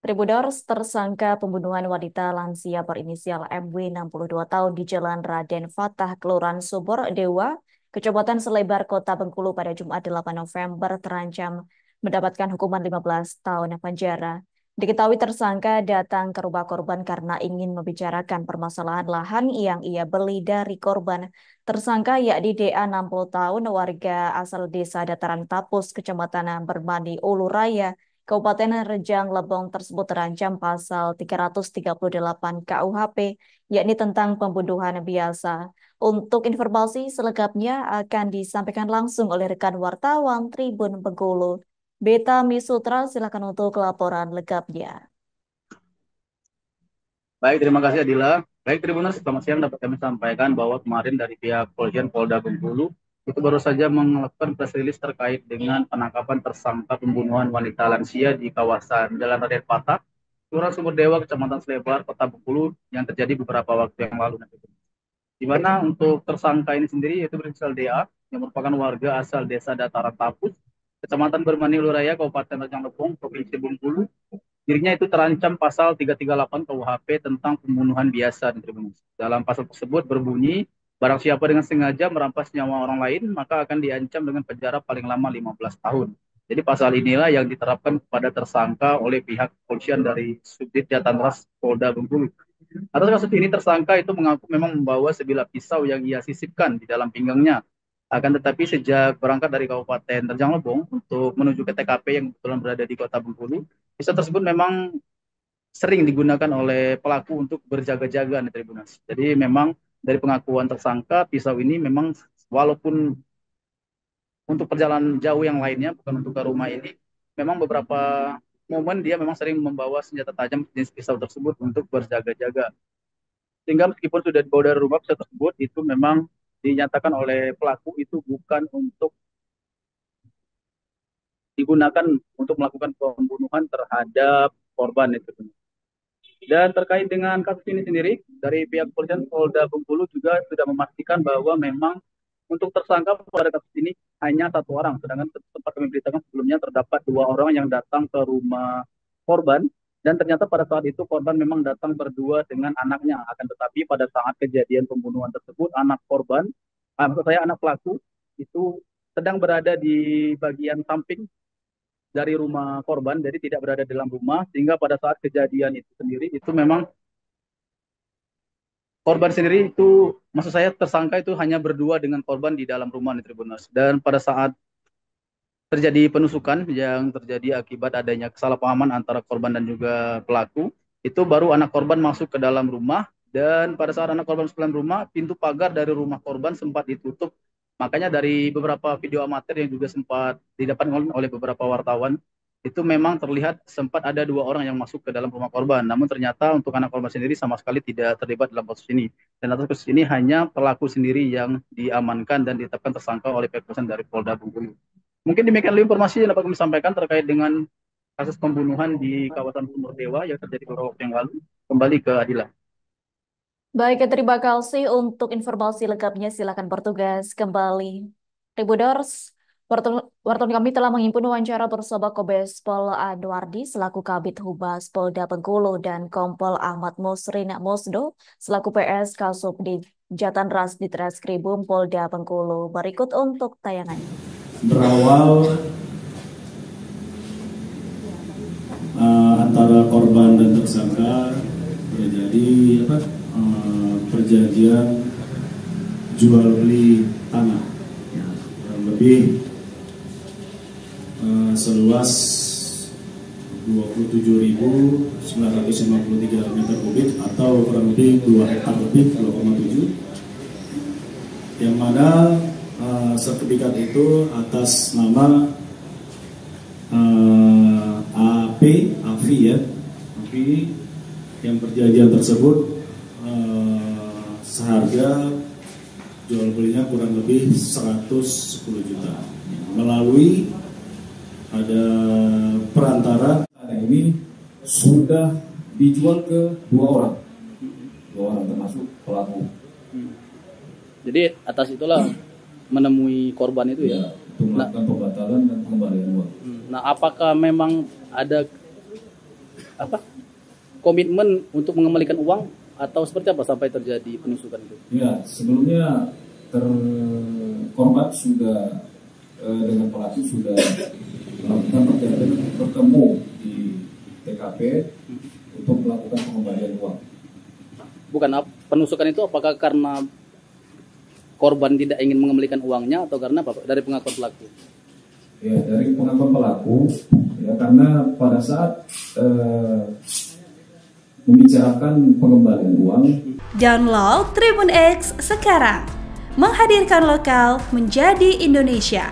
Tribuners tersangka pembunuhan wanita lansia berinisial MW 62 tahun di Jalan Raden Fatah, Kelurahan Subur Dewa, Kecamatan Selebar, Kota Bengkulu pada Jumat 8 November terancam mendapatkan hukuman 15 tahun penjara. Diketahui tersangka datang ke rumah korban karena ingin membicarakan permasalahan lahan yang ia beli dari korban. Tersangka yakni DA 60 tahun, warga asal desa Dataran Tapus, Kecamatan Bermani, Ulu Raya, Kabupaten Rejang Lebong tersebut terancam pasal 338 KUHP, yakni tentang pembunuhan biasa. Untuk informasi selengkapnya akan disampaikan langsung oleh rekan wartawan Tribun Bengkulu. Beta Misutra, silakan untuk laporan lengkapnya. Baik, terima kasih Adila. Baik, Tribuners, selamat siang. Dapat kami sampaikan bahwa kemarin dari pihak Polisian Polda Bengkulu itu baru saja melakukan press release terkait dengan penangkapan tersangka pembunuhan wanita lansia di kawasan Jalan Raden Patah, Kelurahan Sumber Dewa, Kecamatan Selebar, Kota Bengkulu yang terjadi beberapa waktu yang lalu. Di mana untuk tersangka ini sendiri yaitu berinisial DA yang merupakan warga asal Desa Dataran Tapus, Kecamatan Bermani Luraya, Kabupaten Rejang Lebong, Provinsi Bengkulu. Dirinya itu terancam pasal 338 KUHP tentang pembunuhan biasa di Tribunus. Dalam pasal tersebut berbunyi, barang siapa dengan sengaja merampas nyawa orang lain, maka akan diancam dengan penjara paling lama 15 tahun. Jadi pasal inilah yang diterapkan kepada tersangka oleh pihak kepolisian dari Subdit Jatanras Polda Bengkulu. Atas kasus ini tersangka itu mengaku memang membawa sebilah pisau yang ia sisipkan di dalam pinggangnya. Akan tetapi sejak berangkat dari Kabupaten Rejang Lebong untuk menuju ke TKP yang kebetulan berada di Kota Bengkulu, pisau tersebut memang sering digunakan oleh pelaku untuk berjaga-jaga di Tribunas. Jadi memang dari pengakuan tersangka, pisau ini memang walaupun untuk perjalanan jauh yang lainnya, bukan untuk ke rumah ini, memang beberapa momen dia memang sering membawa senjata tajam jenis pisau tersebut untuk berjaga-jaga. Sehingga meskipun sudah dibawa dari rumah, pisau tersebut itu memang dinyatakan oleh pelaku itu bukan untuk digunakan untuk melakukan pembunuhan terhadap korban itu. Dan terkait dengan kasus ini sendiri, dari pihak kepolisian Polda Bengkulu juga sudah memastikan bahwa memang untuk tersangka pada kasus ini hanya satu orang, sedangkan sempat kami beritakan sebelumnya terdapat dua orang yang datang ke rumah korban, dan ternyata pada saat itu korban memang datang berdua dengan anaknya. Akan tetapi pada saat kejadian pembunuhan tersebut, anak korban, maksud saya anak pelaku, itu sedang berada di bagian samping dari rumah korban, jadi tidak berada dalam rumah, sehingga pada saat kejadian itu sendiri, itu memang korban sendiri itu, maksud saya tersangka itu hanya berdua dengan korban di dalam rumah di Tribunus. Dan pada saat terjadi penusukan yang terjadi akibat adanya kesalahpahaman antara korban dan juga pelaku, itu baru anak korban masuk ke dalam rumah, dan pada saat anak korban masuk ke dalam rumah, pintu pagar dari rumah korban sempat ditutup. Makanya dari beberapa video amatir yang juga sempat didapatkan oleh beberapa wartawan, itu memang terlihat sempat ada dua orang yang masuk ke dalam rumah korban. Namun ternyata untuk anak korban sendiri sama sekali tidak terlibat dalam kasus ini. Dan atas kasus ini hanya pelaku sendiri yang diamankan dan ditetapkan tersangka oleh pihak kepolisian dari Polda Bengkulu. Mungkin demikian dulu informasi yang dapat kami sampaikan terkait dengan kasus pembunuhan di kawasan Sumber Dewa yang terjadi beberapa waktu yang lalu. Kembali ke Adila. Baik, terima kasih untuk informasi lengkapnya. Silakan bertugas kembali. Tribuners, wartawan kami telah menghimpun wawancara bersama Kombes Pol Anwardi selaku Kabid Humas Polda Bengkulu dan Kompol Ahmad Musrin Musdo selaku PS Kasubdit Jatanras di Treskrimum Polda Bengkulu. Berikut untuk tayangannya. Berawal antara korban dan tersangka terjadi perjanjian jual beli tanah, kurang lebih seluas 27.953 meter kubik atau kurang lebih 2 hektar lebih, 2,7, yang mana sertifikat itu atas nama AFI ya, AFI, yang perjanjian tersebut seharga jual belinya kurang lebih 110 juta melalui ada perantara. Tanah ini sudah dijual ke dua orang termasuk pelaku. Jadi atas itulah menemui korban itu ya. Untuk melakukan pembatalan dan pengembalian uang. Nah, apakah memang ada komitmen untuk mengembalikan uang atau seperti apa sampai terjadi penusukan itu? Ya, sebelumnya korban sudah dengan pelaku sudah melakukan bertemu di TKP untuk melakukan pengembalian uang. Bukan, penusukan itu apakah karena korban tidak ingin mengembalikan uangnya atau karena apa? Dari pengakuan pelaku? Ya, dari pengakuan pelaku, ya, karena pada saat membicarakan pengembalian uang. Download Tribun X sekarang, menghadirkan lokal menjadi Indonesia.